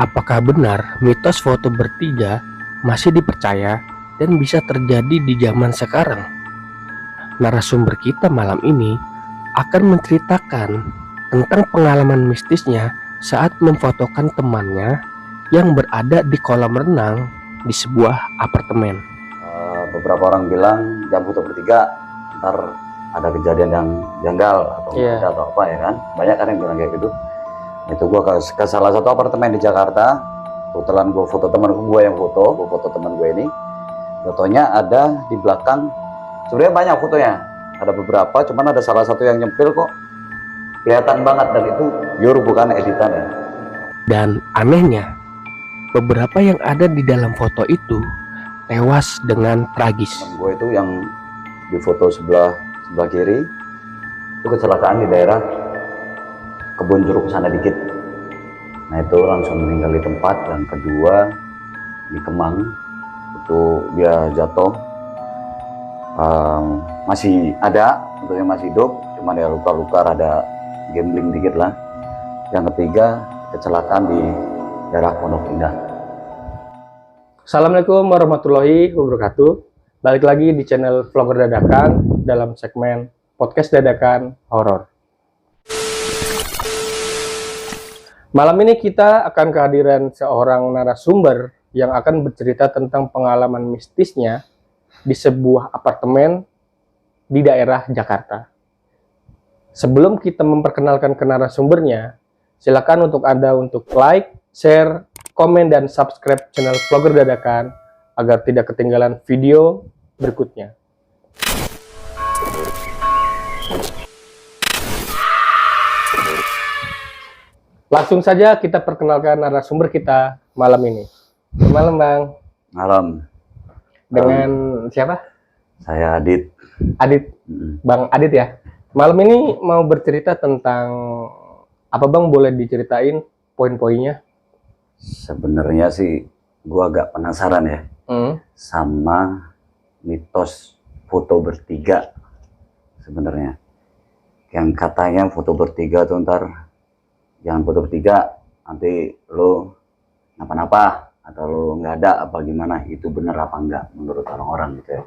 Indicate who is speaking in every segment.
Speaker 1: Apakah benar mitos foto bertiga masih dipercaya dan bisa terjadi di zaman sekarang? Narasumber kita malam ini akan menceritakan tentang pengalaman mistisnya saat memfotokan temannya yang berada di kolam renang di sebuah apartemen.
Speaker 2: Beberapa orang bilang jam foto bertiga ntar ada kejadian yang janggal atau ada atau apa ya kan, banyak kan yang bilang kayak gitu. Itu gue ke salah satu apartemen di Jakarta, kebetulan gue foto teman gue yang gue foto teman gue ini. Fotonya ada di belakang, sebenarnya banyak fotonya, ada beberapa, cuman ada salah satu yang nyempil kok, kelihatan banget, dan itu pure bukan editan ya.
Speaker 1: Dan anehnya, beberapa yang ada di dalam foto itu tewas dengan tragis.
Speaker 2: Temen gue itu yang di foto sebelah kiri itu kecelakaan di daerah Kebun Jeruk sana dikit. Nah itu langsung meninggal di tempat. Yang kedua di Kemang itu dia jatuh, masih ada, tentunya masih hidup, cuman ya luka-luka, ada gambling dikit lah. Yang ketiga kecelakaan di daerah Pondok Indah.
Speaker 3: Assalamualaikum warahmatullahi wabarakatuh. Balik lagi di channel Vlogger Dadakan dalam segmen Podcast Dadakan Horor. Malam ini kita akan kehadiran seorang narasumber yang akan bercerita tentang pengalaman mistisnya di sebuah apartemen di daerah Jakarta. Sebelum kita memperkenalkan ke narasumbernya, silakan untuk Anda untuk like, share, komen, dan subscribe channel Vlogger Dadakan agar tidak ketinggalan video berikutnya. Langsung saja kita perkenalkan narasumber kita malam ini. Malam Bang.
Speaker 2: Malam.
Speaker 3: Dengan siapa?
Speaker 2: Saya Adit.
Speaker 3: Adit. Bang Adit ya. Malam ini mau bercerita tentang apa Bang, boleh diceritain poin-poinnya?
Speaker 2: Sebenarnya sih gua agak penasaran ya sama mitos foto bertiga sebenarnya. Yang katanya foto bertiga tuh ntar jangan foto bertiga, nanti lo napa-napa atau lo nggak ada apa gimana. Itu bener apa enggak menurut orang-orang gitu ya?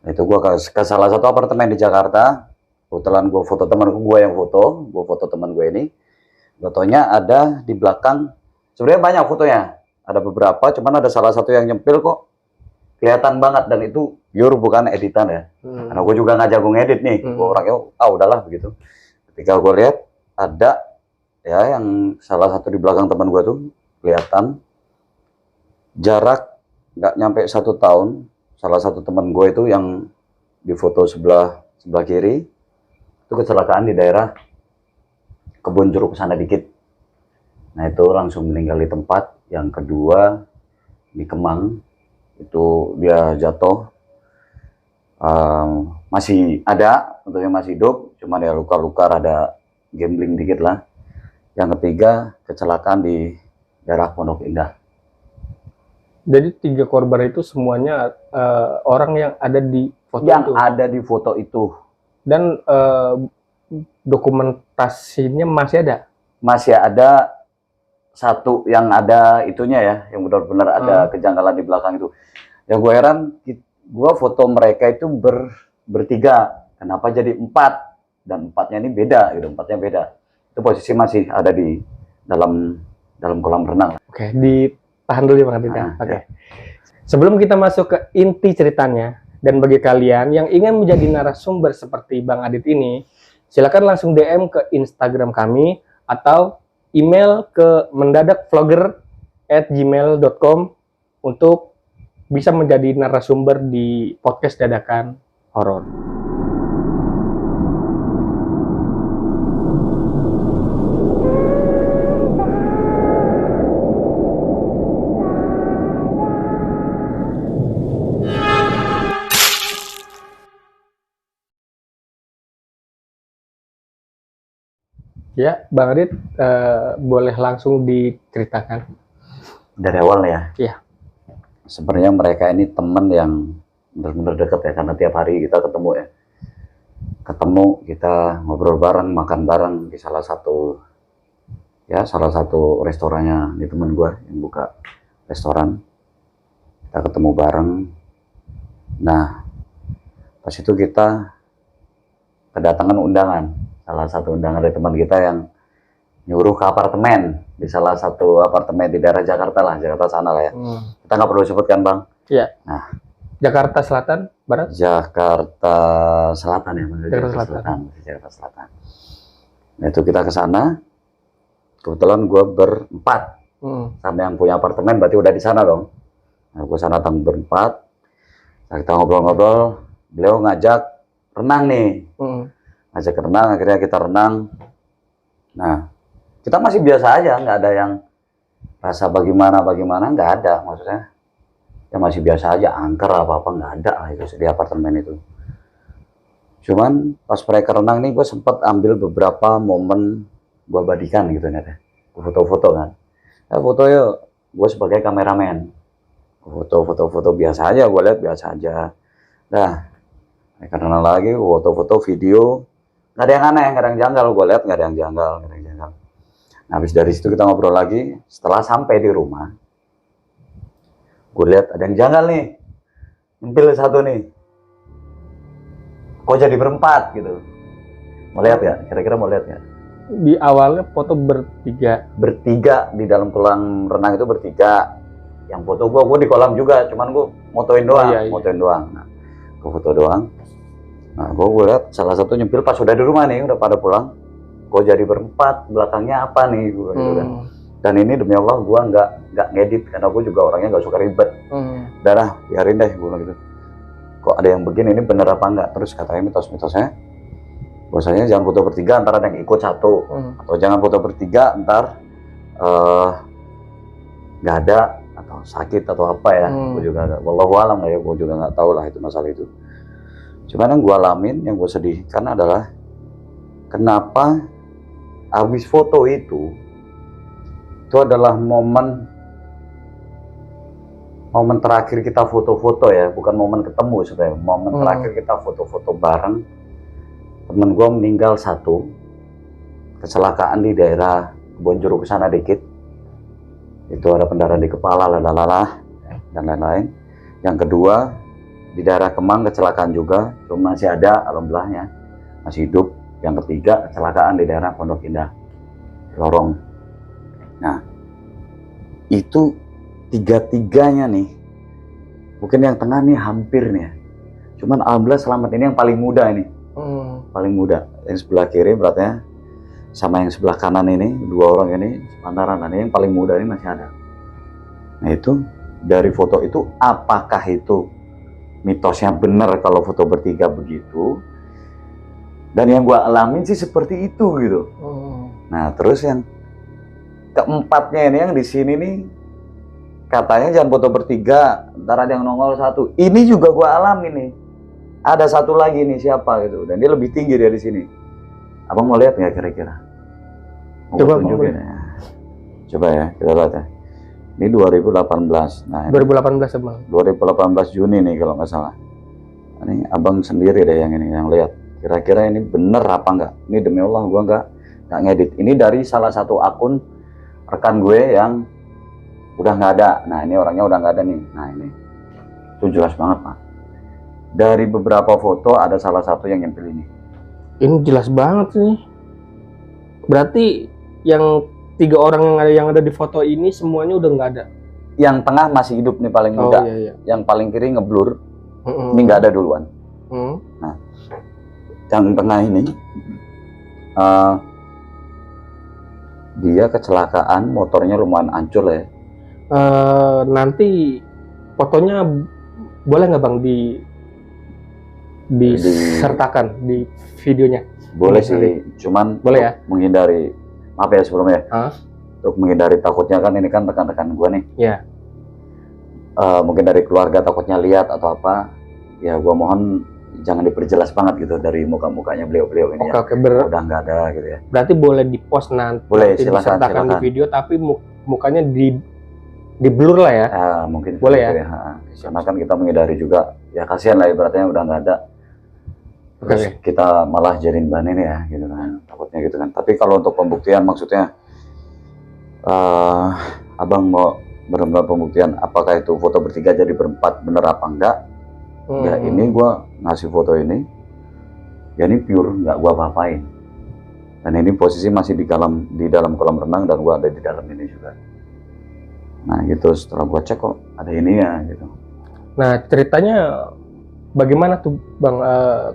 Speaker 2: Itu gua ke salah satu apartemen di Jakarta, kebetulan gue foto teman gue yang gue foto teman gue ini. Fotonya ada di belakang, sebenarnya banyak fotonya, ada beberapa, cuman ada salah satu yang nyempil kok, kelihatan banget, dan itu pure bukan editan ya. Karena gue juga nggak jago ngedit nih, gue orangnya udahlah begitu. Ketika gue lihat ada ya yang salah satu di belakang teman gue tuh kelihatan jarak nggak nyampe 1 tahun. Salah satu teman gue itu yang di foto sebelah kiri itu kecelakaan di daerah Kebun Jeruk sana dikit. Nah itu langsung meninggal di tempat. Yang kedua di Kemang itu dia jatuh, masih ada, tentunya masih hidup, cuman ya luka-luka, ada gambling dikit lah. Yang ketiga kecelakaan di daerah Pondok Indah.
Speaker 3: Jadi 3 korban itu semuanya orang yang ada di foto
Speaker 2: yang
Speaker 3: itu.
Speaker 2: Ada di foto itu.
Speaker 3: Dan dokumentasinya masih ada?
Speaker 2: Masih ada satu yang ada itunya ya, yang benar-benar ada kejanggalan di belakang itu. Yang gue heran, gue foto mereka itu bertiga, kenapa jadi 4? Dan 4-nya ini beda, gitu, 4-nya beda. Itu posisi masih ada di dalam kolam renang.
Speaker 3: Oke, ditahan dulu ya Bang Adit ya. Oke.
Speaker 2: Ya.
Speaker 3: Sebelum kita masuk ke inti ceritanya, dan bagi kalian yang ingin menjadi narasumber seperti Bang Adit ini, silakan langsung DM ke Instagram kami atau email ke mendadakvlogger@gmail.com untuk bisa menjadi narasumber di podcast Dadakan Horor. Ya, Bang Adit, boleh langsung diceritakan.
Speaker 2: Dari awal ya?
Speaker 3: Iya.
Speaker 2: Sebenarnya mereka ini teman yang benar-benar dekat ya, karena tiap hari kita ketemu ya. Ketemu, kita ngobrol bareng, makan bareng di salah satu ya salah satu restorannya di temen gue yang buka restoran. Kita ketemu bareng. Nah, pas itu kita kedatangan undangan, salah satu undangan dari teman kita yang nyuruh ke apartemen di salah satu apartemen di daerah Jakarta lah, Jakarta sana lah ya. Kita nggak perlu sebutkan bang.
Speaker 3: Iya.
Speaker 2: Nah,
Speaker 3: Jakarta Selatan, Barat?
Speaker 2: Jakarta Selatan ya, Jakarta Selatan. Nah, itu kita ke sana. Kebetulan gue berempat sama yang punya apartemen, berarti udah di sana dong. Nah, gue sana berempat. Nah, kita ngobrol-ngobrol. Beliau ngajak renang nih, ngajak renang. Akhirnya kita renang. Nah, kita masih biasa aja, nggak ada yang rasa bagaimana, nggak ada. Maksudnya, ya masih biasa aja, angker apa-apa nggak ada lah itu di apartemen itu. Cuman pas mereka renang nih, gue sempat ambil beberapa momen gue badikan gitu nih, foto-foto kan. Ya foto yuk, gue sebagai kameramen. Foto-foto biasa aja, gue lihat biasa aja. Nah, mereka renang lagi, foto-foto, video. Nggak ada yang aneh, nggak ada yang janggal. Gue lihat nggak ada yang janggal, Nah, habis dari situ kita ngobrol lagi. Setelah sampai di rumah, gue lihat ada yang janggal nih, nyempil satu nih. Kok jadi berempat gitu? Mau lihat ya? Kira-kira mau lihat ya?
Speaker 3: Di awalnya foto bertiga.
Speaker 2: Bertiga di dalam kolam renang itu bertiga. Yang foto gue di kolam juga, cuman gue motoin doang, motoin doang. Nah, gue foto doang. Nah, gue lihat salah satu nyempil pas udah di rumah nih, udah pada pulang. Gue jadi berempat, belakangnya apa nih? Gue gitu kan. Dan ini demi Allah gue nggak ngedit karena gue juga orangnya nggak suka ribet. Darah biarin deh gue gitu. Kok ada yang begini, ini bener apa enggak? Terus katanya mitos-mitosnya, bahwasanya jangan foto bertiga, ntar ada yang ikut satu, atau jangan foto bertiga, ntar nggak ada atau sakit atau apa ya. Gue juga nggak, wallahu alam lah ya, gue juga nggak tahu lah itu masalah itu. Cuman yang gue alamin, yang gue sedihkan adalah kenapa habis foto itu adalah momen terakhir kita foto-foto ya, bukan momen ketemu sebenarnya. Momen terakhir kita foto-foto bareng. Temen gue meninggal satu, kecelakaan di daerah Bonjuru ke sana dikit. Itu ada pendarahan di kepala, lalalah, dan lain-lain. Yang kedua di daerah Kemang kecelakaan juga, cuma masih ada, alhamdulillahnya masih hidup. Yang ketiga kecelakaan di daerah Pondok Indah, Lorong. Nah, itu tiga-tiganya nih, mungkin yang tengah nih hampir nih ya, cuman alhamdulillah selamat. Ini yang paling muda ini, paling muda. Yang sebelah kiri beratnya sama yang sebelah kanan ini, dua orang ini sepantaran. Ini yang paling muda ini masih ada. Nah, itu dari foto itu, apakah itu mitosnya benar kalau foto bertiga begitu? Dan yang gua alamin sih seperti itu gitu. Nah, terus yang keempatnya ini yang di sini nih, katanya jangan foto bertiga, ntar ada yang nongol satu. Ini juga gue alami nih. Ada satu lagi nih, siapa gitu. Dan dia lebih tinggi dari sini. Abang mau lihat nggak kira-kira?
Speaker 3: Coba
Speaker 2: tunjukin ya. Coba ya, kita lihat ya. Ini 2018. Nah,
Speaker 3: 2018 abang.
Speaker 2: 2018 Juni nih kalau nggak salah. Ini abang sendiri deh yang ini, yang lihat. Kira-kira ini bener apa nggak? Ini demi Allah gue nggak ngedit. Ini dari salah satu akun rekan gue yang udah nggak ada. Nah, ini orangnya udah nggak ada nih. Nah, ini itu jelas banget Pak. Dari beberapa foto ada salah satu yang nyempil ini.
Speaker 3: Ini jelas banget nih. Berarti yang 3 orang yang ada di foto ini semuanya udah nggak ada.
Speaker 2: Yang tengah masih hidup nih, paling muda.
Speaker 3: Iya.
Speaker 2: Yang paling kiri ngeblur. Ini nggak ada duluan. Nah, yang tengah ini dia kecelakaan, motornya lumayan hancur ya.
Speaker 3: Nanti fotonya boleh nggak bang disertakan di videonya?
Speaker 2: Boleh sih, cuman
Speaker 3: boleh ya,
Speaker 2: menghindari, maaf ya sebelumnya, untuk menghindari takutnya kan ini kan rekan-rekan gua nih.
Speaker 3: Iya.
Speaker 2: Mungkin dari keluarga takutnya lihat atau apa, ya gua mohon jangan diperjelas banget gitu dari muka-mukanya beliau-beliau ini.
Speaker 3: Oke,
Speaker 2: udah nggak ada gitu ya.
Speaker 3: Berarti boleh di post nanti,
Speaker 2: boleh,
Speaker 3: disertakan di video, tapi mukanya di blur lah ya.
Speaker 2: Mungkin
Speaker 3: boleh
Speaker 2: gitu ya. Karena kan kita menghindari juga, ya kasihan lah ibaratnya udah nggak ada. Terus kita malah jadiin bahan ini ya gitu kan, takutnya gitu kan. Tapi kalau untuk pembuktian maksudnya Eh, abang mau benar-benar pembuktian apakah itu foto bertiga jadi berempat bener apa enggak. Ya ini gua ngasih foto ini, ya ini pure, nggak gua apa-apain. Dan ini posisi masih di dalam kolam renang dan gua ada di dalam ini juga. Nah gitu, setelah gua cek kok ada ini ya gitu.
Speaker 3: Nah, ceritanya bagaimana tuh Bang,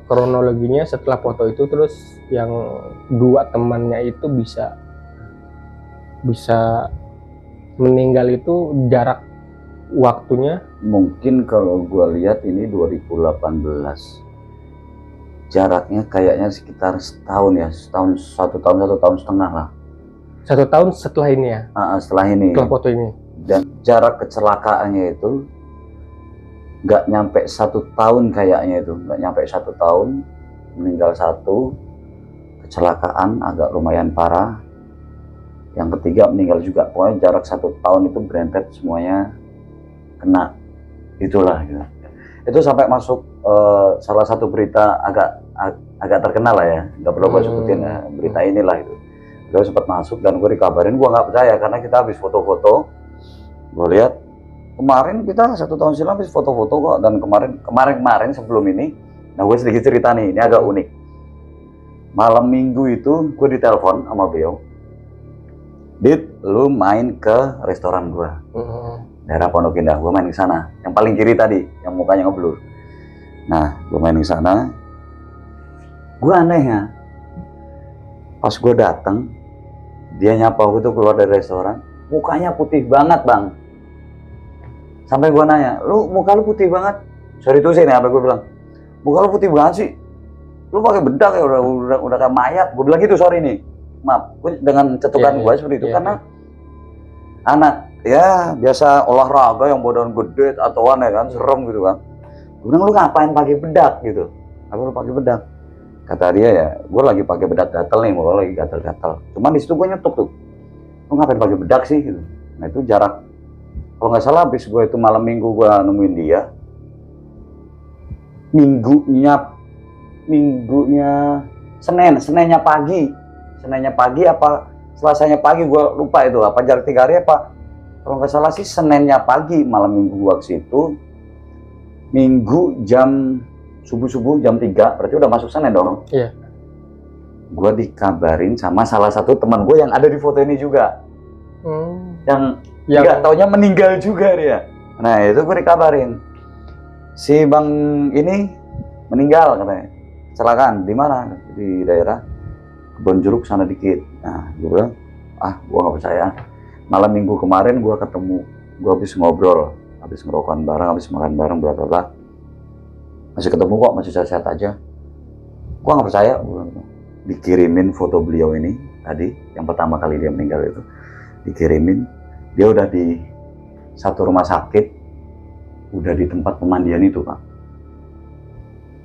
Speaker 3: kronologinya setelah foto itu, terus yang dua temannya itu bisa meninggal itu jarak waktunya?
Speaker 2: Mungkin kalau gua lihat ini 2018. Jaraknya kayaknya sekitar setahun ya, satu tahun setengah lah.
Speaker 3: 1 tahun setelah ini ya?
Speaker 2: Setelah ini.
Speaker 3: Setelah foto ini?
Speaker 2: Dan jarak kecelakaannya itu nggak nyampe 1 tahun kayaknya, itu nggak nyampe 1 tahun, meninggal satu, kecelakaan agak lumayan parah, yang ketiga meninggal juga. Pokoknya jarak 1 tahun itu berentet semuanya kena itulah gitu. Itu sampai masuk salah satu berita agak terkenal lah ya, nggak perlu gue sebutin ya, berita inilah itu. Gue sempat masuk dan gue dikabarin, gue nggak percaya karena kita habis foto-foto. Gue lihat kemarin kita 1 tahun silam habis foto-foto kok, dan kemarin sebelum ini. Nah gue sedikit cerita nih, ini agak unik. Malam minggu itu gue ditelepon sama beliau, Dit, lu main ke restoran gue, daerah Pondok Indah. Gue main ke sana, yang paling kiri tadi, yang mukanya ngeblur. Nah gue main ke sana, gue aneh ya, pas gue dateng, dia nyapa gue tuh keluar dari restoran, mukanya putih banget bang. Sampai gue nanya, lu muka lu putih banget. Sorry tuh sih nih, apa gue bilang, muka lu putih banget sih. Lu pakai bedak ya, udah kayak mayat. Gue bilang gitu, sorry nih. Maaf, gue dengan cetukan gue seperti itu karena anak ya biasa olahraga yang badan gede atau aneh kan, serem gitu kan. Gue bilang, lu ngapain pakai bedak gitu? Aku lu pakai bedak. Kata dia ya, gue lagi pakai bedak gatel nih, gue lagi gatel-gatel. Cuman di situ gue nyetuk tuh, lu ngapain pakai bedak sih gitu. Nah itu jarak, kalau nggak salah habis gue itu malam minggu gue nemuin dia, minggunya Seninnya pagi apa Selasanya pagi, gue lupa itu apa jarak 3 hari apa. Kalau nggak salah sih Seninnya pagi, malam minggu gue ke situ. Minggu jam subuh jam 3, berarti udah masuk Senin dong.
Speaker 3: Iya.
Speaker 2: Gue dikabarin sama salah satu teman gue yang ada di foto ini juga, yang nggak taunya meninggal juga dia. Nah itu gue dikabarin, si bang ini meninggal katanya, kecelakaan di mana, di daerah Kebon Jeruk sana dikit. Nah gue bilang, gue nggak percaya. Malam minggu kemarin gue ketemu, gue habis ngobrol, habis ngerokokan bareng, habis makan bareng, bla bla bla, masih ketemu kok, masih sehat-sehat aja. Gue nggak percaya. Dikirimin foto beliau ini tadi, yang pertama kali dia meninggal itu dikirimin, dia udah di satu rumah sakit, udah di tempat pemandian itu pak,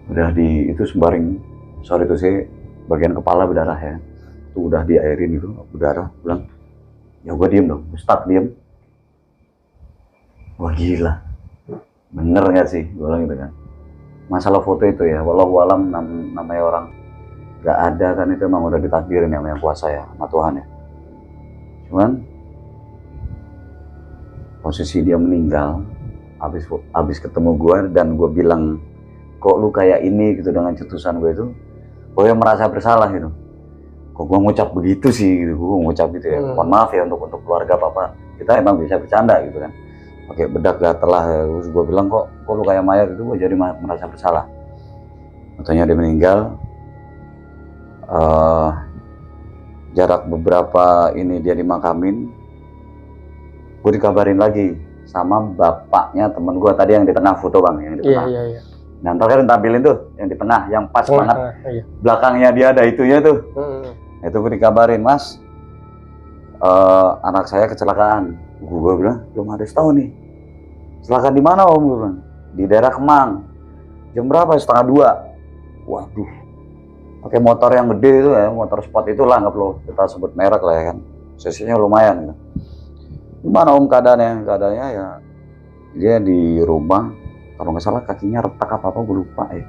Speaker 2: udah di itu sembaring, sorry itu sih bagian kepala berdarah ya, itu udah diairin itu berdarah. Bilang ya gue diem dong, stuck diem. Wah gila, bener nggak sih gue bilang gitu kan. Masalah foto itu ya, walau alam namanya orang nggak ada kan, itu emang udah ditakdirin yang kuasa ya sama Tuhan ya. Cuman posisi dia meninggal, habis ketemu gue dan gue bilang, kok lu kayak ini gitu dengan cetusan gue itu, gue merasa bersalah gitu. Kok gue ngucap begitu sih gitu, gue ngucap gitu ya. Mohon maaf ya untuk keluarga papa, kita emang bisa bercanda gitu kan, pakai bedak gatel lah. Terus gue bilang, kok lu kayak mayat itu, gue jadi merasa bersalah. Katanya dia meninggal, jarak beberapa ini dia dimakamin. Gue dikabarin lagi sama bapaknya temen gue tadi yang di tengah foto bang, yang di tengah.
Speaker 3: Iya.
Speaker 2: Nah ntar kan tampilin tuh yang di tengah, yang pas banget
Speaker 3: Iya.
Speaker 2: Belakangnya dia ada itunya tuh. Itu gue dikabarin, mas, anak saya kecelakaan. Gue bilang, belum ada tahu nih, kecelakaan di mana om? Gue bilang, di daerah Kemang. Jam berapa? 1:30. Waduh, pakai motor yang gede itu ya, motor sport itulah, nggak perlu kita sebut merek lah ya kan, cc-nya lumayan gitu. Gimana om keadaannya? Keadaannya ya dia di rumah, kalau nggak salah kakinya retak apa gue lupa ya,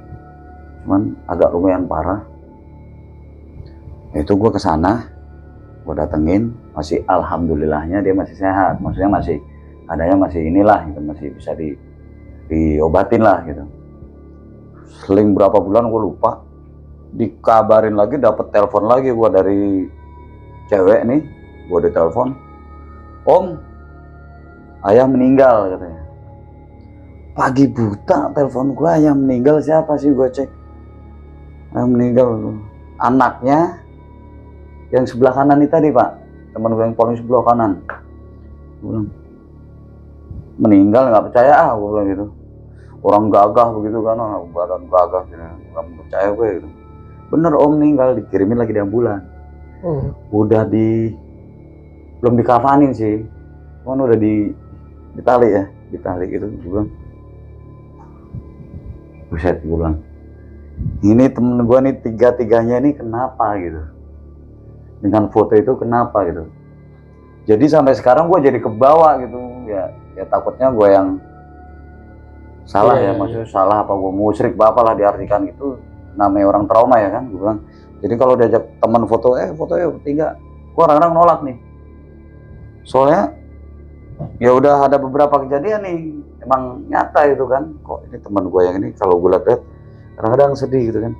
Speaker 2: cuman agak lumayan parah. Itu gue kesana, Gue datengin, masih alhamdulillahnya dia masih sehat, maksudnya masih adanya masih inilah gitu, masih bisa diobatin lah gitu. Seling berapa bulan gue lupa, dikabarin lagi, dapet telepon lagi gue dari cewek nih, gue ditelepon, "Om, ayah meninggal," katanya. Pagi buta telepon gue, "Ayah meninggal siapa sih?" Gue cek, ayah meninggal anaknya yang sebelah kanan ini tadi, Pak, teman gue yang paling sebelah kanan. Gue bilang, "Meninggal nggak percaya gue bilang gitu. Orang gagah begitu kan, badan gagah gitu, nggak percaya gue gitu. Bener Om meninggal, dikirimin lagi di ambulan. Udah belum dikafanin sih, kan udah ditali ya, ditali gitu. Gue bilang, buset, gue bilang, ini temen gue nih tiga-tiganya nih kenapa gitu, dengan foto itu kenapa gitu. Jadi sampai sekarang gue jadi kebawa gitu ya takutnya gue yang salah ya, maksudnya salah apa gue musyrik bapak lah diartikan gitu, namanya orang trauma ya kan, gue bilang. Jadi kalau diajak teman foto, foto ya bertiga, gue kadang-kadang nolak nih, soalnya ya udah ada beberapa kejadian nih emang nyata itu kan, kok ini teman gue yang ini kalau gue lihat kadang-kadang sedih gitu kan.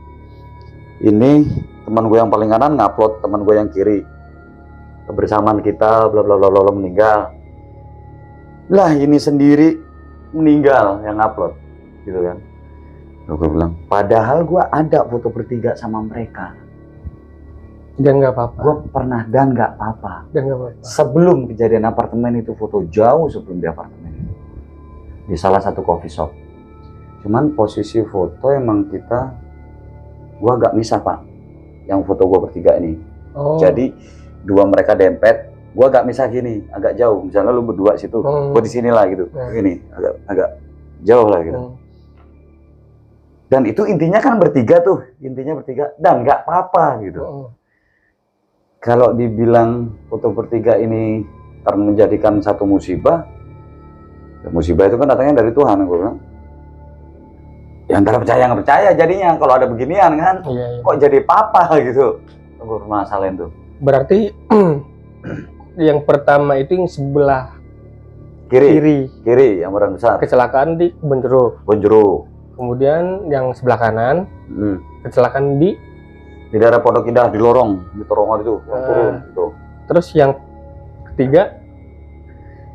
Speaker 2: Ini teman gue yang paling kanan ngupload teman gue yang kiri, kebersamaan kita bla bla bla bla meninggal, lah ini sendiri meninggal yang upload gitu kan. Gue bilang, padahal gue ada foto bertiga sama mereka
Speaker 3: Dan nggak apa-apa.
Speaker 2: Gue pernah dan nggak apa-apa.
Speaker 3: Dan nggak apa-apa.
Speaker 2: Sebelum kejadian apartemen itu, foto jauh sebelum di apartemen itu, di salah satu coffee shop. Cuman posisi foto emang gue agak misah Pak, yang foto gue bertiga ini. Jadi dua mereka dempet, gue agak misah gini, agak jauh. Misalnya lu berdua situ, gue di sini lah gitu, gini, agak jauh lah gitu. Dan itu intinya kan bertiga tuh, dan nggak apa-apa gitu. Kalau dibilang foto bertiga ini karena menjadikan satu musibah, ya musibah itu kan datangnya dari Tuhan, gue bilang. Ya antara percaya nggak percaya jadinya kalau ada beginian kan, kok jadi papa gitu, permasalahan tuh.
Speaker 3: Berarti yang pertama itu yang sebelah
Speaker 2: kiri yang orang besar,
Speaker 3: kecelakaan di Bonjeruk. Kemudian yang sebelah kanan kecelakaan di
Speaker 2: daerah Pondok Indah, di lorong, di terowongan itu, turun gitu.
Speaker 3: Terus yang ketiga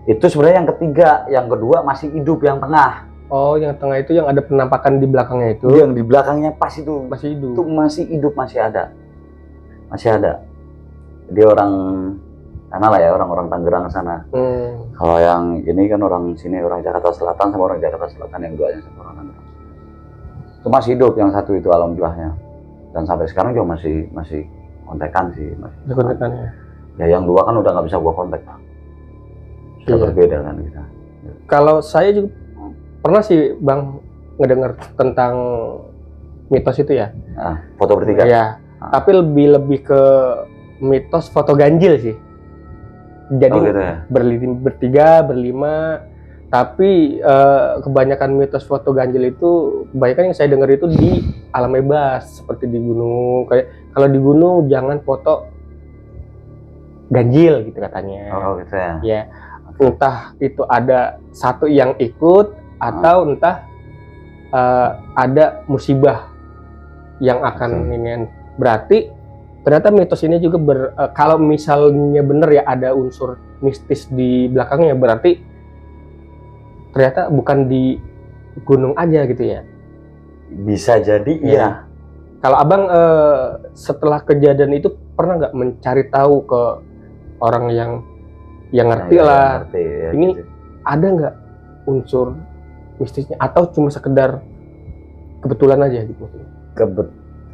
Speaker 2: itu sebenarnya yang ketiga, yang kedua masih hidup yang tengah.
Speaker 3: Oh, yang tengah itu yang ada penampakan di belakangnya itu.
Speaker 2: Yang di belakangnya pas itu
Speaker 3: masih hidup.
Speaker 2: Itu masih hidup, masih ada. Dia orang sana lah ya, orang-orang Tangerang sana. Kalau yang ini kan orang sini, orang Jakarta Selatan sama orang Jakarta Selatan, yang duanya sama orang Tangerang. Itu masih hidup yang satu itu, alhamdulillahnya. Dan sampai sekarang juga masih kontekan sih, masih kontekan ya. Ya yang dua kan udah nggak bisa gua kontak Pak. Sudah berbeda kan kita.
Speaker 3: Kalau saya juga pernah sih Bang ngedengar tentang mitos itu ya.
Speaker 2: Foto bertiga.
Speaker 3: Ya. Tapi lebih ke mitos foto ganjil sih. Jadi
Speaker 2: gitu ya?
Speaker 3: bertiga, berlima. Tapi kebanyakan mitos foto ganjil itu, kebanyakan yang saya dengar itu di alam bebas, seperti di gunung. Kayak kalau di gunung jangan foto ganjil gitu katanya.
Speaker 2: Oh gitu ya.
Speaker 3: Ya, entah itu ada satu yang ikut atau entah ada musibah yang akan ini. Berarti ternyata mitos ini juga kalau misalnya benar ya ada unsur mistis di belakangnya, berarti ternyata bukan di gunung aja gitu ya.
Speaker 2: Bisa jadi iya.
Speaker 3: Kalau Abang setelah kejadian itu pernah nggak mencari tahu ke orang yang ngerti lah,
Speaker 2: ngerti, ya,
Speaker 3: ini
Speaker 2: gitu.
Speaker 3: ada nggak unsur mistisnya atau cuma sekedar kebetulan aja gitu?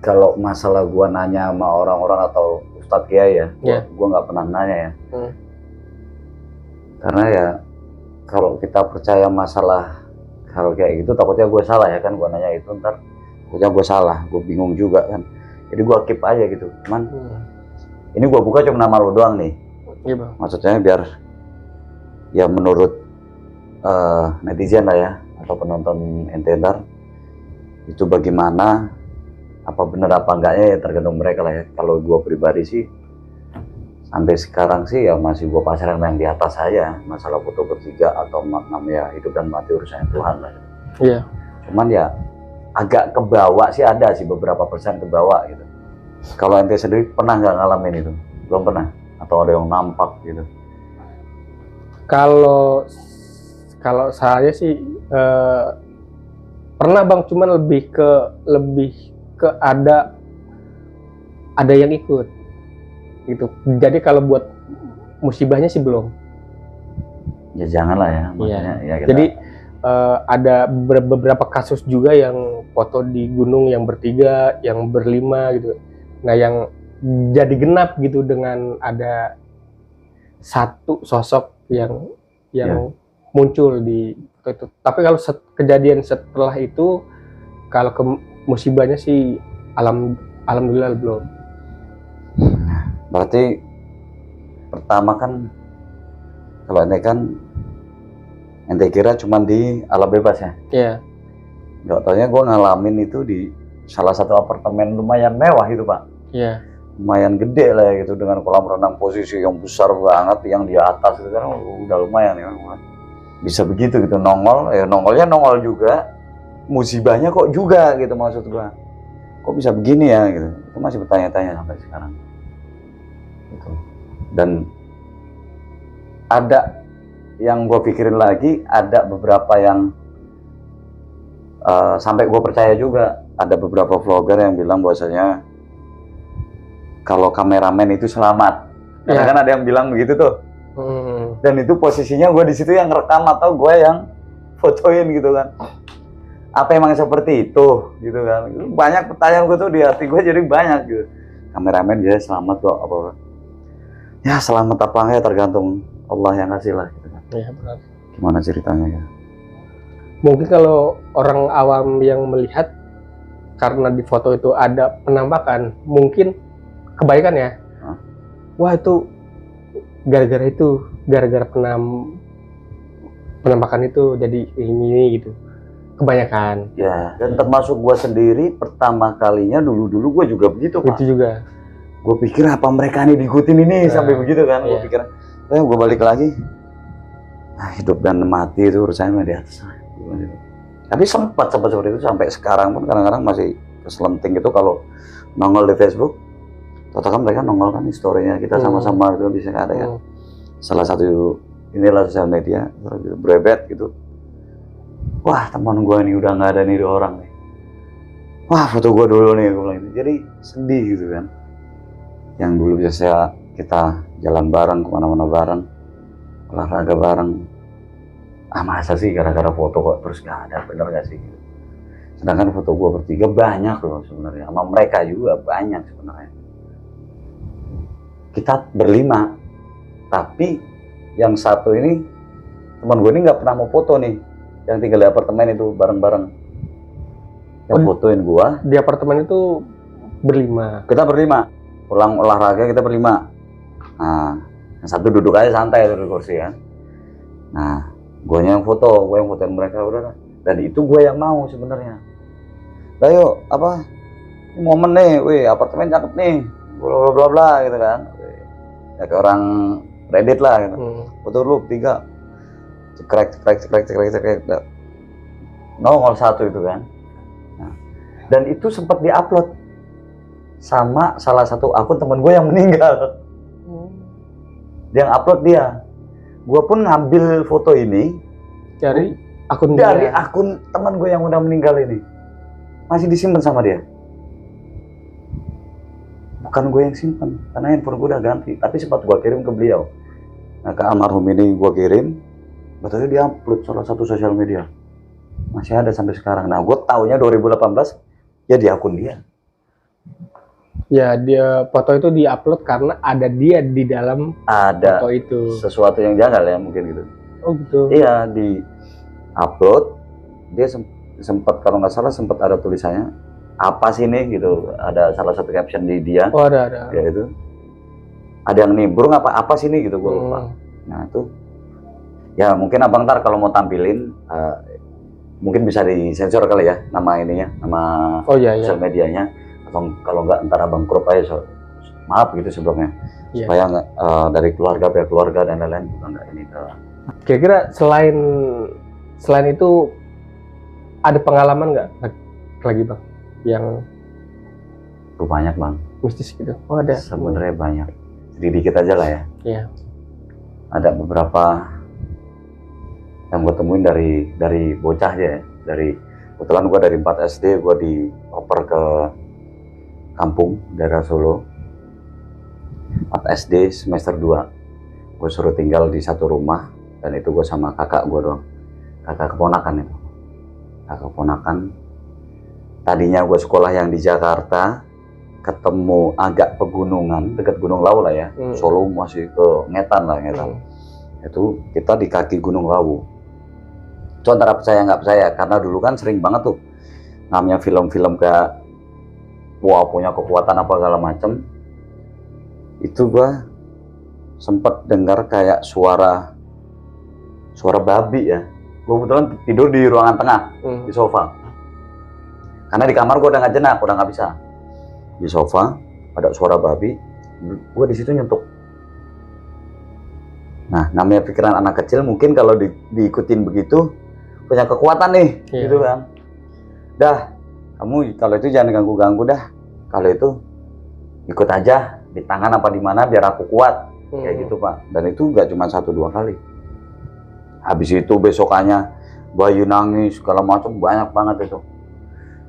Speaker 2: Kalau masalah gua nanya sama orang-orang atau Ustadz Kiai ya, gua nggak pernah nanya ya. Karena ya kalau kita percaya masalah hal kayak gitu, takutnya gue salah ya kan, gue nanya itu ntar takutnya gue salah, gue bingung juga kan. Jadi gue keep aja gitu. Cuman ini gue buka cuma nama lo doang nih. Maksudnya biar ya menurut netizen lah ya, atau penonton ente ntar itu bagaimana, apa bener apa enggaknya ya tergantung mereka lah ya. Kalau gue pribadi sih Sampai sekarang sih ya masih gue pasaran yang di atas saya, masalah foto bertiga atau namanya hidup dan mati urusannya Tuhan lah.
Speaker 3: Iya.
Speaker 2: Cuman ya agak kebawa sih, ada sih beberapa persen kebawa gitu. Kalau ente sendiri pernah nggak ngalamin itu? Belum pernah? Atau ada yang nampak gitu?
Speaker 3: Kalau saya sih pernah bang, cuman lebih ke ada yang ikut gitu. Jadi kalau buat musibahnya sih belum.
Speaker 2: Ya janganlah ya, maksudnya ya kita...
Speaker 3: Jadi ada beberapa kasus juga yang foto di gunung yang bertiga, yang berlima gitu. Nah yang jadi genap gitu dengan ada satu sosok yang muncul di foto itu. Tapi kalau kejadian setelah itu, kalau musibahnya sih alhamdulillah belum.
Speaker 2: Berarti pertama kan kalau ente kira cuma di alam bebas ya?
Speaker 3: Iya.
Speaker 2: Gak taunya gue ngalamin itu di salah satu apartemen lumayan mewah itu Pak.
Speaker 3: Iya.
Speaker 2: Lumayan gede lah ya gitu, dengan kolam renang posisi yang besar banget, yang di atas itu kan udah lumayan ya. Bisa begitu gitu nongol, ya nongol juga, musibahnya kok juga gitu maksud gua. Kok bisa begini ya gitu. Itu masih bertanya-tanya sampai sekarang. Gitu. Dan ada yang gue pikirin lagi, ada beberapa yang sampai gue percaya juga, ada beberapa vlogger yang bilang bahwasanya kalau kameramen itu selamat. Karena kan ada yang bilang begitu tuh. Dan itu posisinya gue di situ yang rekam atau gue yang fotoin gitu kan. Apa emang seperti itu gitu kan? Banyak pertanyaan gue tuh di hati gue, jadi banyak gitu. Kameramen dia selamat kok apa? Ya selamat apa enggak tergantung Allah yang kasih lah gitu kan.
Speaker 3: Iya benar.
Speaker 2: Gimana ceritanya ya?
Speaker 3: Mungkin kalau orang awam yang melihat karena di foto itu ada penampakan, mungkin kebaikan ya. Wah itu gara-gara penampakan itu jadi ini gitu. Kebanyakan.
Speaker 2: Ya, dan termasuk gue sendiri pertama kalinya dulu gue juga begitu Pak.
Speaker 3: Itu juga.
Speaker 2: Gue pikir apa mereka nih diikutin ini sampai begitu kan. Gue pikir, gue balik lagi. Nah, hidup dan mati itu urusannya di atas. Tapi sempat seperti itu, sampai sekarang pun kadang-kadang masih keselenting itu kalau nongol di Facebook. Total kan mereka nongol kan historinya kita sama-sama itu bisa ada ya. Salah satu inilah sosial media berebet gitu. Wah teman gue nih udah nggak ada nih orang nih. Wah foto gue dulu nih, gue bilang gitu. Jadi sedih gitu kan. Yang dulu biasa kita jalan bareng, kemana-mana bareng, olahraga bareng. Masa sih gara-gara foto kok terus nggak ada, bener gak sih? Sedangkan foto gue bertiga banyak loh sebenarnya, sama mereka juga banyak sebenarnya. Kita berlima, tapi yang satu ini teman gue ini nggak pernah mau foto nih, yang tinggal di apartemen itu bareng-bareng. Yang fotoin gue
Speaker 3: di apartemen itu berlima.
Speaker 2: Kita berlima, pulang olahraga kita berlima. Nah, yang satu duduk aja santai di kursi kan. Nah, gue yang fotoin mereka udah. Dan itu gue yang mau sebenarnya. Lah yuk, apa? Ini momen nih, wih apartemen cakep nih, bla bla bla gitu kan. Ya kayak orang Reddit lah gitu. Foto dulu 3. Cekrek. Nongol 1 itu kan. Nah, dan itu sempat diupload sama salah satu akun teman gue yang meninggal. Dia yang upload dia. Gue pun ngambil foto ini
Speaker 3: dari
Speaker 2: akun teman gue yang udah meninggal ini. Masih disimpan sama dia. Bukan gue yang simpan, karena handphone gue udah ganti. Tapi sempat gue kirim ke beliau. Nah ke almarhum ini gue kirim, betulnya dia upload salah satu sosial media. Masih ada sampai sekarang. Nah gue taunya 2018 ya di akun dia.
Speaker 3: Ya dia foto itu diupload karena ada dia di dalam foto itu.
Speaker 2: Sesuatu yang janggal ya mungkin gitu.
Speaker 3: Oh gitu.
Speaker 2: Iya di upload, dia sempat kalau nggak salah sempat ada tulisannya apa sih nih gitu, ada salah satu caption di dia.
Speaker 3: Oh ada.
Speaker 2: Ya itu ada yang nimbrung apa sih nih gitu gue lupa. Nah itu ya mungkin abang ntar kalau mau tampilin mungkin bisa disensor kali ya nama ininya, nama sosial medianya, atau kalau nggak ntar abang crop aja maaf gitu sebelumnya.
Speaker 3: Iya.
Speaker 2: Supaya nggak dari keluarga, pihak keluarga dan lain-lain juga nggak ini ke.
Speaker 3: Kira-kira selain itu ada pengalaman nggak lagi bang yang
Speaker 2: Banyak bang.
Speaker 3: mistis gitu? Oh ada.
Speaker 2: Sebenarnya banyak. Sedikit aja lah ya.
Speaker 3: Iya.
Speaker 2: Ada beberapa yang gue temuin dari bocah aja ya. Kebetulan gue dari 4 SD gue dioper ke kampung daerah Solo. 4 SD semester 2 gue suruh tinggal di satu rumah, dan itu gue sama kakak gue doang, kakak keponakan itu. Kakak keponakan. Tadinya gue sekolah yang di Jakarta, ketemu agak pegunungan dekat Gunung Lawu lah ya. Solo masih ke Ngetan lah, Ngetan. Itu kita di kaki Gunung Lawu. Itu antara percaya nggak percaya, karena dulu kan sering banget tuh namanya film-film kayak wah punya kekuatan apa segala macem. Itu gua sempet dengar kayak suara babi ya. Gua kebetulan tidur di ruangan tengah di sofa, karena di kamar gua udah nggak jenak, udah nggak bisa. Di sofa ada suara babi, gua di situ nyentuk. Nah, namanya pikiran anak kecil mungkin kalau diikutin begitu punya kekuatan nih, gitu kan. Dah, kamu kalau itu jangan ganggu-ganggu dah. Kalau itu ikut aja di tangan apa di mana biar aku kuat, kayak gitu Pak. Dan itu nggak cuma 1-2 kali. Habis itu besokannya bayi nangis segala macam, banyak banget itu.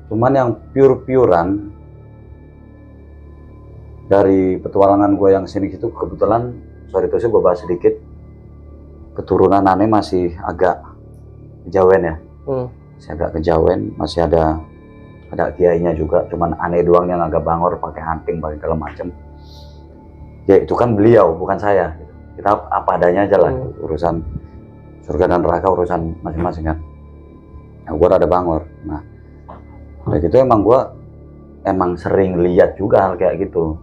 Speaker 2: Cuman yang pure-purean dari petualangan gue yang sini gitu, kebetulan sorry itu sih gue bahas sedikit. Keturunan aneh masih agak kejawen ya, masih agak kejawen, masih ada kiainya juga, cuman aneh doang yang agak bangor pakai anting pakai segala macem. Ya itu kan beliau, bukan saya. Kita apa adanya aja lah, urusan surga dan neraka urusan masing-masing kan. Nah, gue rada bangor. Nah, kayak gitu emang sering lihat juga hal kayak gitu.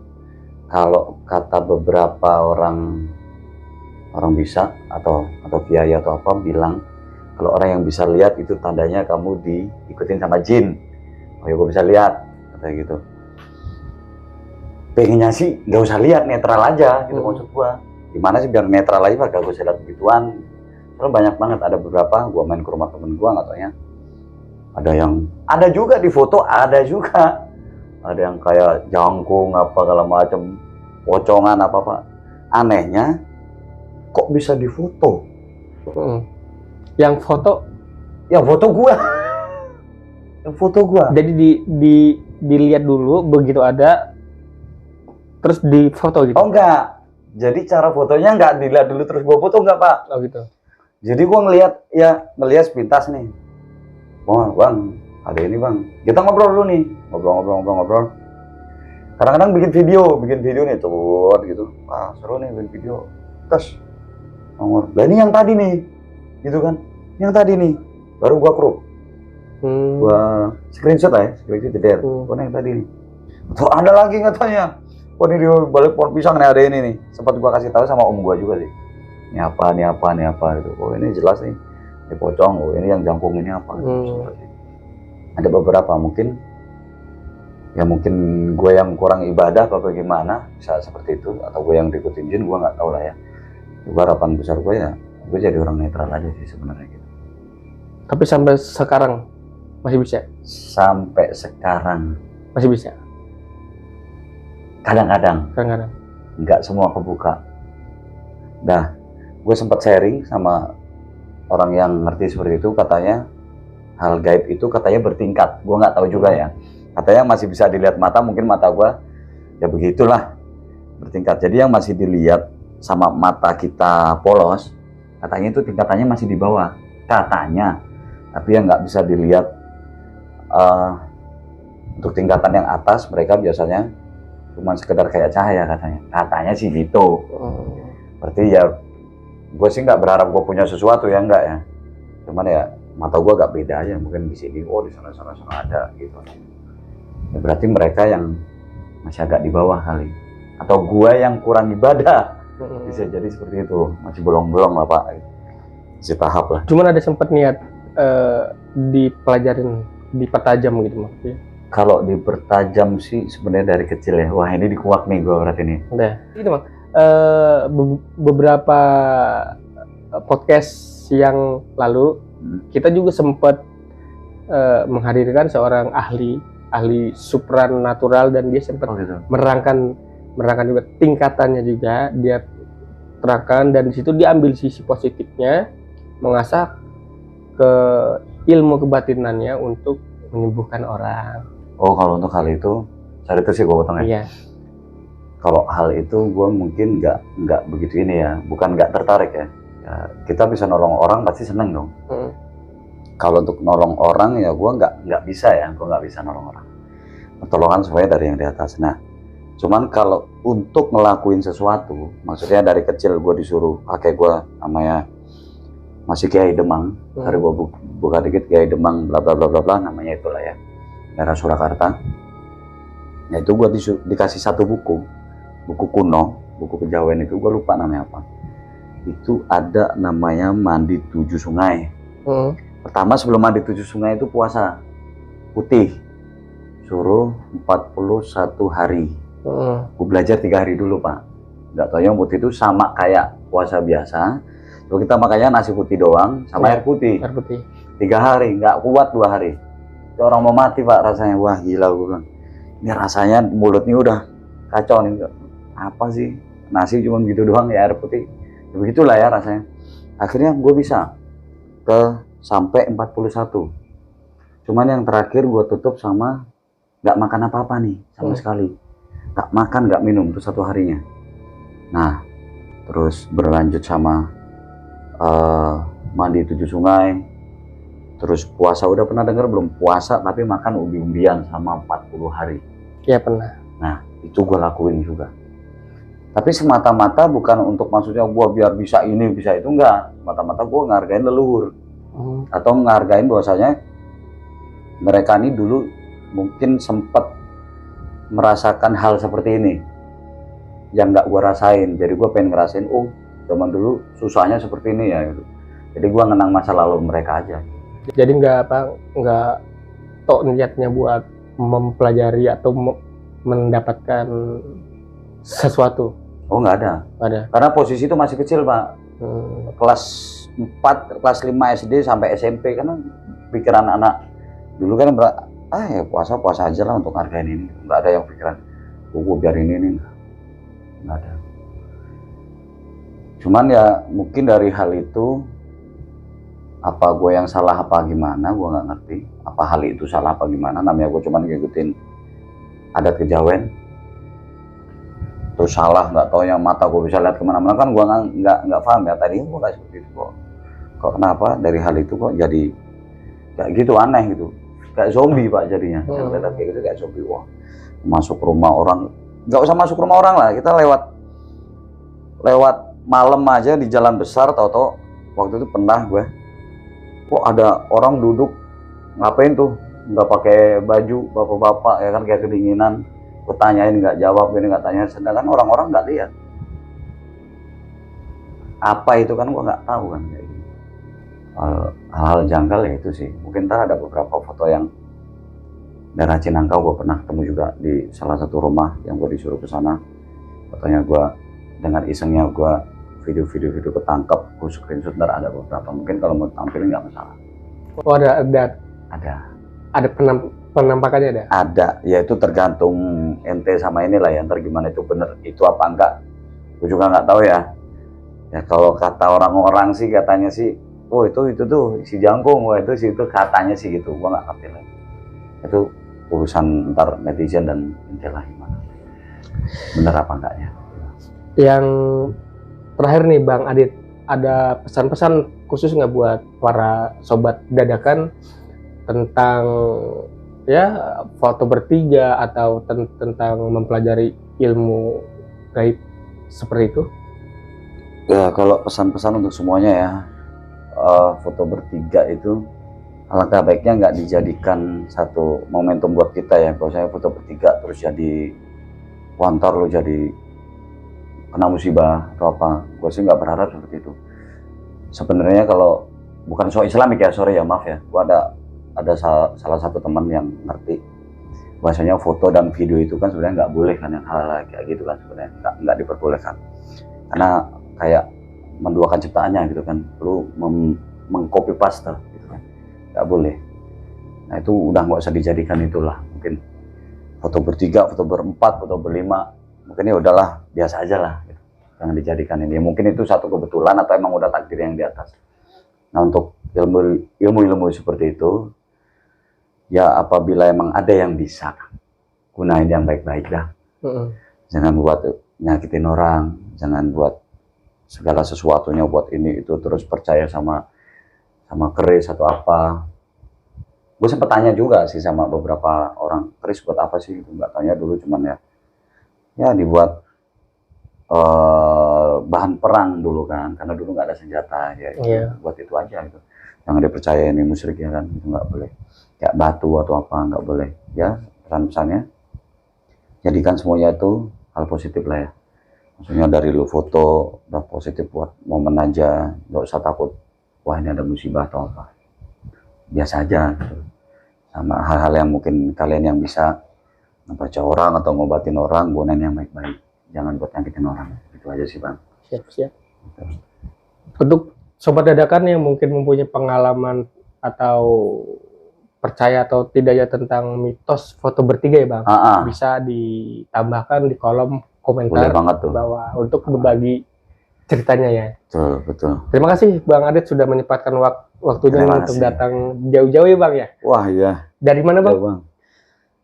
Speaker 2: Kalau kata beberapa orang bisa atau kiai atau apa bilang, kalau orang yang bisa lihat itu tandanya kamu diikutin sama jin. Oh ya gue bisa lihat, kayak gitu. Pengennya sih nggak usah lihat, netral aja gitu maksud gue. Gimana sih biar netral aja, gak usah lihat begituan. Soalnya banyak banget, ada beberapa gue main ke rumah temen gue, nggak taunya ada juga di foto, ada yang kayak jangkung apa segala macam, pocongan apa anehnya kok bisa difoto.
Speaker 3: Yang foto
Speaker 2: gua.
Speaker 3: Jadi dilihat dulu begitu ada, terus difoto gitu.
Speaker 2: Oh enggak. Jadi cara fotonya enggak dilihat dulu terus gua foto, enggak Pak.
Speaker 3: Oh gitu.
Speaker 2: Jadi gua ngelihat sepintas nih. Wah bang, ada ini bang. Kita ngobrol dulu nih, ngobrol. Kadang-kadang bikin video nih tuh gitu. Wah seru nih bikin video. Terus nomor. Nah ini yang tadi nih, gitu kan? Yang tadi nih, baru gua crop. Gua screenshot jeder. Yang tadi nih. Tuh ada lagi katanya. Wah ini di balik pohon pisang nih ada ini nih. Sempat gua kasih tahu sama om gua juga sih. Ini apa gitu. Oh ini jelas nih. Ini pocong. Oh ini yang jangkung ini apa? Ada beberapa mungkin gue yang kurang ibadah apa bagaimana bisa seperti itu, atau gue yang diikutin jin, gue nggak tahu lah ya. Harapan besar gue ya gue jadi orang netral aja sih sebenarnya gitu.
Speaker 3: Tapi sampai sekarang masih bisa?
Speaker 2: Sampai sekarang
Speaker 3: masih bisa?
Speaker 2: Kadang-kadang nggak semua kebuka. Dah gue sempat sharing sama orang yang ngerti seperti itu, katanya hal gaib itu katanya bertingkat. Gue nggak tahu juga ya, katanya masih bisa dilihat mata, mungkin mata gue ya begitulah bertingkat. Jadi yang masih dilihat sama mata kita polos, katanya itu tingkatannya masih di bawah katanya, tapi yang nggak bisa dilihat untuk tingkatan yang atas mereka biasanya cuma sekedar kayak cahaya, katanya sih gitu. Berarti ya gue sih nggak berharap gue punya sesuatu ya, enggak ya, cuman ya mata gue agak beda aja, mungkin di sini di sana ada gitu ya. Berarti mereka yang masih agak di bawah kali, atau gue yang kurang ibadah. Bisa jadi seperti itu, masih bolong-bolong lah Pak, masih tahap lah.
Speaker 3: Cuman ada sempat niat dipelajarin, dipertajam gitu maksudnya.
Speaker 2: Kalau dipertajam sih sebenarnya dari kecil ya. Wah, ini dikuak nih gue berarti nih.
Speaker 3: Udah, itu bang. Beberapa podcast yang lalu kita juga sempat menghadirkan seorang ahli supranatural, dan dia sempat
Speaker 2: Gitu.
Speaker 3: menerangkan juga tingkatannya juga dia terangkan, dan di situ diambil sisi positifnya, mengasah ke ilmu kebatinannya untuk menyembuhkan orang.
Speaker 2: Oh, kalau untuk hal itu, sorry itu sih gue potong ya.
Speaker 3: Iya.
Speaker 2: Kalau hal itu gue mungkin nggak begitu ini ya, bukan nggak tertarik ya. Ya, kita bisa nolong orang pasti seneng dong. Kalau untuk nolong orang ya gue nggak bisa ya, gue nggak bisa nolong orang. Pertolongan semuanya dari yang di atas. Nah, cuman kalau untuk ngelakuin sesuatu, maksudnya dari kecil gue disuruh kakek gue namanya masih Kiai Demang, dari gue buka dikit Kiai Demang, bla bla bla bla bla, namanya itulah ya, daerah Surakarta. Nah itu gue dikasih satu buku kuno, buku kejawen itu gue lupa namanya apa. Itu ada namanya Mandi 7 Sungai. Pertama sebelum Mandi 7 Sungai itu puasa putih, suruh 41 hari. Gue belajar 3 hari dulu pak. Nggak tahu yang putih itu sama kayak puasa biasa. Kalau kita makanya nasi putih doang sama air putih. 3 hari, nggak kuat 2 hari. Itu orang mau mati pak rasanya. Wah gila gue bilang. Ini rasanya mulutnya udah kacau nih. Apa sih nasi cuma gitu doang ya, air putih. Ya, begitulah ya rasanya. Akhirnya gue bisa ke sampai 41. Cuman yang terakhir gue tutup sama nggak makan apa-apa nih sama sekali. Nggak makan, nggak minum tuh 1 harinya. Nah terus berlanjut sama Mandi 7 Sungai. Terus puasa, udah pernah dengar belum? Puasa tapi makan umbi-umbian sama 40 hari.
Speaker 3: Iya pernah.
Speaker 2: Nah itu gue lakuin juga. Tapi semata-mata bukan untuk maksudnya gue biar bisa ini bisa itu, enggak. Semata-mata gue ngargain leluhur. Atau ngargain bahwasanya mereka ini dulu mungkin sempat merasakan hal seperti ini yang nggak gue rasain. Jadi gue pengen ngerasain, oh zaman dulu susahnya seperti ini ya gitu. Jadi gue ngenang masa lalu mereka aja.
Speaker 3: Jadi nggak tok niatnya buat mempelajari atau mendapatkan sesuatu.
Speaker 2: Oh nggak ada. Karena posisi itu masih kecil pak. Kelas 4, kelas 5 SD sampai SMP, karena pikiran anak dulu kan ya puasa aja lah untuk hargain ini. Nggak ada yang pikiran gue biar ini nggak ada. Cuman ya mungkin dari hal itu, apa gue yang salah apa gimana gue nggak ngerti. Apa hal itu salah apa gimana, namanya gue cuman ngikutin adat kejawen. Terus salah nggak tahu yang mata gue bisa lihat kemana-mana, kan gue nggak paham ya tadi gue nggak seperti itu kok kenapa dari hal itu kok jadi kayak gitu, aneh gitu, kayak zombie pak jadinya. Yang lihat kayak gitu kayak zombie. Wah masuk rumah orang, nggak usah masuk rumah orang lah, kita lewat malam aja di jalan besar, tahu-tahu waktu itu pernah gue kok ada orang duduk ngapain tuh nggak pakai baju, bapak-bapak ya kan, kayak kedinginan. Gue tanyain nggak jawab, ini nggak tanya, sedangkan orang-orang nggak lihat apa itu kan, gue nggak tahu kan. Kayak gitu. Hal-hal janggal ya itu sih. Mungkin ntar ada beberapa foto yang daerah Cinangkau gue pernah ketemu juga di salah satu rumah yang gue disuruh ke sana. Fotonya gue dengan isengnya gue video ketangkep, gue screenshot, ntar ada beberapa. Mungkin kalau mau tampilin nggak masalah.
Speaker 3: Oh ada penampakannya ada? Ada,
Speaker 2: ya itu tergantung ente sama inilah ya, ntar gimana itu bener itu apa enggak, gue juga nggak tahu ya. Ya kalau kata orang-orang sih katanya sih, oh itu tuh si Jangkung, wah itu sih itu katanya sih gitu, gue nggak ngerti lagi. Itu urusan ntar netizen dan ente lah gimana, bener apa enggaknya.
Speaker 3: Yang terakhir nih Bang Adit, ada pesan-pesan khusus nggak buat para sobat dadakan tentang ya foto bertiga atau tentang mempelajari ilmu gaib seperti itu?
Speaker 2: Ya kalau pesan-pesan untuk semuanya ya, foto bertiga itu alangkah baiknya nggak dijadikan satu momentum buat kita ya. Kalau saya foto bertiga terus jadi wantor lo jadi kena musibah atau apa, gue sih nggak berharap seperti itu. Sebenarnya kalau bukan soal Islamik ya, sorry ya, maaf ya, gue ada salah satu teman yang ngerti. bahasanya foto dan video itu kan sebenarnya nggak boleh kan, yang hal kayak gitu kan sebenarnya nggak diperbolehkan, karena kayak menduakan ciptaannya gitu kan, lu mengcopy paste gitu kan, nggak boleh. Nah itu udah nggak usah dijadikan itulah, mungkin foto bertiga, foto berempat, foto berlima, mungkin ya udahlah biasa aja lah gitu. Jangan dijadikan ini, mungkin itu satu kebetulan atau emang udah takdir yang di atas. Nah untuk ilmu seperti itu ya, apabila emang ada yang bisa, gunain yang baik-baik dah. Jangan buat nyakitin orang, jangan buat segala sesuatunya buat ini itu, terus percaya sama keris atau apa. Gue sempet tanya juga sih sama beberapa orang, keris buat apa sih? Nggak tanya dulu, cuman ya dibuat bahan perang dulu kan, karena dulu nggak ada senjata ya, buat itu aja gitu. Jangan dipercaya ini musyrik ya kan, itu nggak boleh. Kayak batu atau apa nggak boleh ya. Pesan-pesannya jadikan semuanya itu hal positif lah ya, maksudnya dari lu foto udah positif buat momen aja, nggak usah takut wah ini ada musibah atau apa, biasa aja gitu. Sama hal-hal yang mungkin kalian yang bisa membaca orang atau ngobatin orang, gunain yang baik-baik, jangan buat nyakitin orang. Itu aja sih bang.
Speaker 3: Siap. Untuk sobat dadakan yang mungkin mempunyai pengalaman atau percaya atau tidaknya tentang mitos foto bertiga ya bang, bisa ditambahkan di kolom komentar tuh bawah untuk berbagi ceritanya ya.
Speaker 2: Betul.
Speaker 3: Terima kasih Bang Adit sudah menyempatkan waktunya untuk datang jauh-jauh ya bang ya.
Speaker 2: Wah iya.
Speaker 3: Dari mana bang?
Speaker 2: Bang.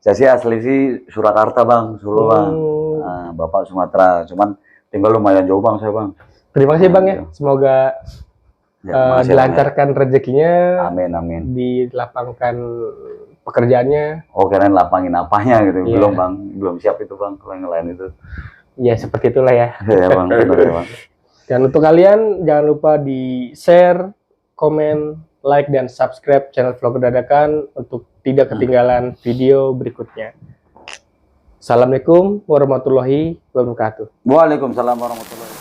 Speaker 2: Saya sih asli sih Surakarta bang, Solo bang. Nah, Bapak Sumatera, cuman tinggal lumayan jauh bang saya bang.
Speaker 3: Terima kasih bang ya, semoga dilancarkan rezekinya.
Speaker 2: Amin.
Speaker 3: Dilapangkan pekerjaannya.
Speaker 2: Oh keren lapangin apanya gitu. Belum bang, belum siap itu bang kalau yang lain itu.
Speaker 3: Ya seperti itulah ya.
Speaker 2: Iya bang, benar ya bang.
Speaker 3: Dan untuk kalian jangan lupa di share, komen, like dan subscribe channel Vlogger Dadakan untuk tidak ketinggalan video berikutnya. Assalamualaikum warahmatullahi wabarakatuh.
Speaker 2: Waalaikumsalam warahmatullahi wabarakatuh.